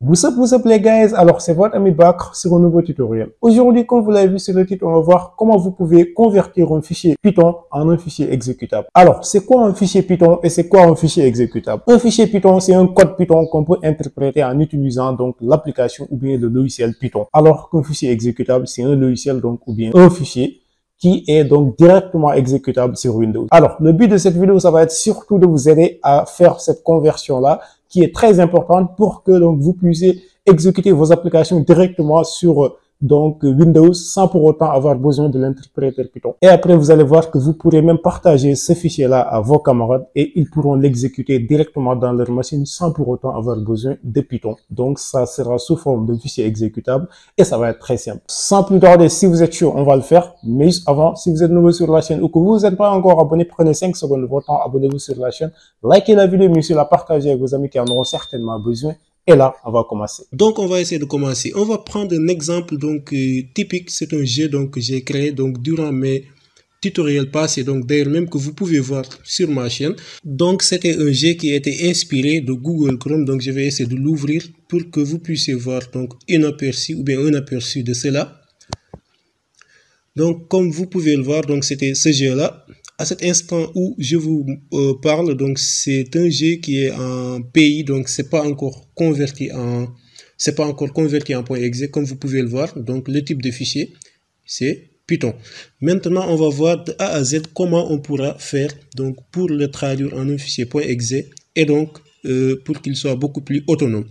What's up les guys, alors c'est votre ami Bakr sur un nouveau tutoriel. Aujourd'hui, comme vous l'avez vu sur le titre, on va voir comment vous pouvez convertir un fichier Python en un fichier exécutable. Alors, c'est quoi un fichier Python et c'est quoi un fichier exécutable? Un fichier Python, c'est un code Python qu'on peut interpréter en utilisant donc l'application ou bien le logiciel Python. Alors qu'un fichier exécutable, c'est un logiciel donc ou bien un fichier qui est donc directement exécutable sur Windows. Alors, le but de cette vidéo, ça va être surtout de vous aider à faire cette conversion-là, qui est très importante pour que donc vous puissiez exécuter vos applications directement sur donc Windows sans pour autant avoir besoin de l'interpréteur Python. Et après, vous allez voir que vous pourrez même partager ce fichier-là à vos camarades et ils pourront l'exécuter directement dans leur machine sans pour autant avoir besoin de Python. Donc, ça sera sous forme de fichier exécutable et ça va être très simple. Sans plus tarder, si vous êtes chaud, on va le faire. Mais juste avant, si vous êtes nouveau sur la chaîne ou que vous n'êtes pas encore abonné, prenez 5 secondes de votre temps, abonnez-vous sur la chaîne, likez la vidéo, mais aussi la partagez avec vos amis qui en auront certainement besoin. Et là, on va commencer. Donc, on va essayer de commencer. On va prendre un exemple donc typique. C'est un jeu donc que j'ai créé donc durant mes tutoriels passés. Donc, d'ailleurs même que vous pouvez voir sur ma chaîne. Donc, c'était un jeu qui était inspiré de Google Chrome. Donc, je vais essayer de l'ouvrir pour que vous puissiez voir donc un aperçu de cela. Donc, comme vous pouvez le voir, donc c'était ce jeu-là. À cet instant où je vous parle, donc c'est un jeu qui est en PI, donc c'est pas encore converti en .exe comme vous pouvez le voir. Donc le type de fichier c'est Python. Maintenant on va voir de A à Z comment on pourra faire donc pour le traduire en un fichier .exe et donc pour qu'il soit beaucoup plus autonome.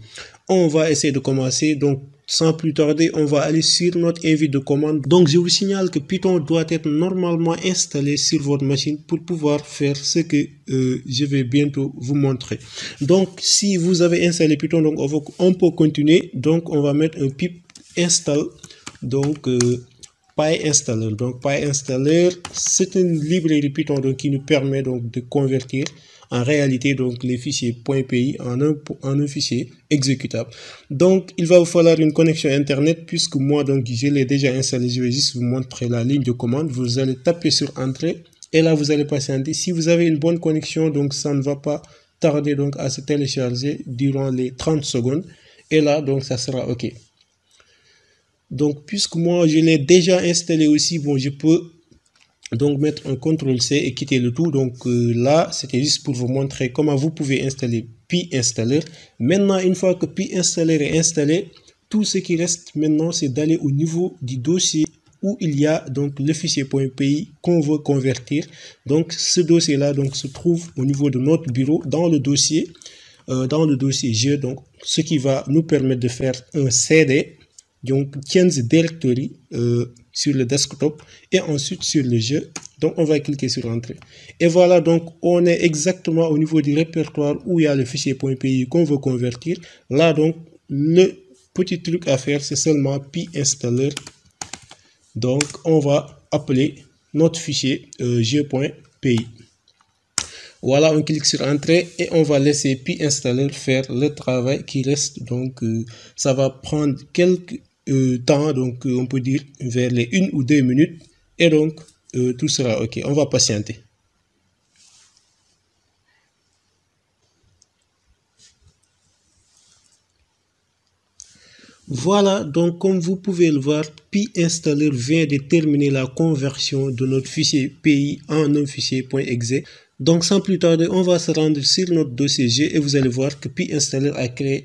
On va essayer de commencer. Donc sans plus tarder, on va aller sur notre invite de commande. Donc, je vous signale que Python doit être normalement installé sur votre machine pour pouvoir faire ce que je vais bientôt vous montrer. Donc, si vous avez installé Python, donc on peut continuer. Donc, on va mettre un pip install. Donc, PyInstaller. Donc, PyInstaller, c'est une librairie Python donc, qui nous permet donc de convertir en réalité donc les fichiers .py en un fichier exécutable. Donc il va vous falloir une connexion internet puisque moi donc je l'ai déjà installé. Je vais juste vous montrer la ligne de commande. Vous allez taper sur entrée et là vous allez patienter. Si vous avez une bonne connexion, donc ça ne va pas tarder donc à se télécharger durant les 30 secondes et là donc ça sera ok. Donc puisque moi je l'ai déjà installé aussi, bon je peux donc mettre un CTRL-C et quitter le tout. Donc là, c'était juste pour vous montrer comment vous pouvez installer PyInstaller. Maintenant, une fois que PyInstaller est installé, tout ce qui reste maintenant, c'est d'aller au niveau du dossier où il y a donc le fichier .py qu'on veut convertir. Donc ce dossier-là donc se trouve au niveau de notre bureau dans le dossier jeu. Donc ce qui va nous permettre de faire un CD. Donc, change directory sur le desktop et ensuite sur le jeu. Donc, on va cliquer sur entrée. Et voilà, donc, on est exactement au niveau du répertoire où il y a le fichier .py qu'on veut convertir. Là, donc, le petit truc à faire, c'est seulement PyInstaller. Donc, on va appeler notre fichier jeu.py. Voilà, on clique sur entrée et on va laisser PyInstaller faire le travail qui reste. Donc, ça va prendre quelques temps, donc on peut dire vers les 1 ou 2 minutes et donc tout sera ok. On va patienter. Voilà, donc comme vous pouvez le voir, PyInstaller vient de terminer la conversion de notre fichier PI en un fichier .exe. Donc sans plus tarder, on va se rendre sur notre dossier G et vous allez voir que PyInstaller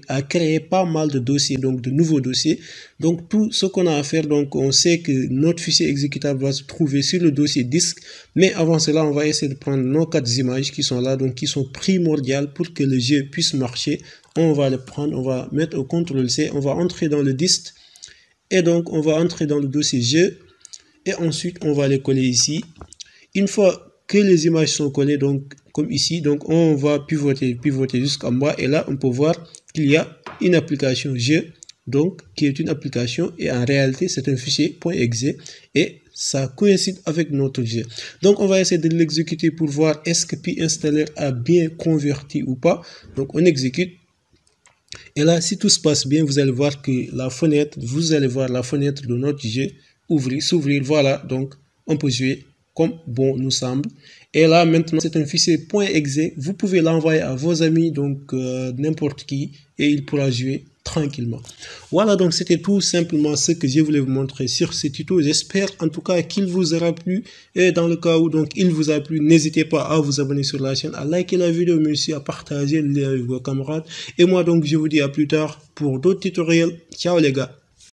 a créé pas mal de dossiers, donc de nouveaux dossiers. Donc tout ce qu'on a à faire, donc on sait que notre fichier exécutable va se trouver sur le dossier disque. Mais avant cela, on va essayer de prendre nos 4 images qui sont là, donc qui sont primordiales pour que le jeu puisse marcher. On va les prendre, on va mettre au CTRL-C, on va entrer dans le dist et donc on va entrer dans le dossier jeu et ensuite on va les coller ici. Une fois que les images sont collées, donc comme ici, donc on va pivoter jusqu'en bas et là on peut voir qu'il y a une application jeu, donc qui est une application et en réalité c'est un fichier .exe et ça coïncide avec notre jeu. Donc on va essayer de l'exécuter pour voir est-ce que PyInstaller a bien converti ou pas. Donc on exécute. Et là, si tout se passe bien, vous allez voir que la fenêtre, de notre jeu s'ouvrir. Voilà, donc on peut jouer comme bon nous semble. Et là, maintenant, c'est un fichier .exe. Vous pouvez l'envoyer à vos amis, donc n'importe qui, et il pourra jouer tranquillement. Voilà, donc c'était tout simplement ce que je voulais vous montrer sur ce tuto. J'espère en tout cas qu'il vous aura plu, et dans le cas où donc il vous a plu, n'hésitez pas à vous abonner sur la chaîne, à liker la vidéo, mais aussi à partager avec vos camarades. Et moi donc je vous dis à plus tard pour d'autres tutoriels. Ciao les gars.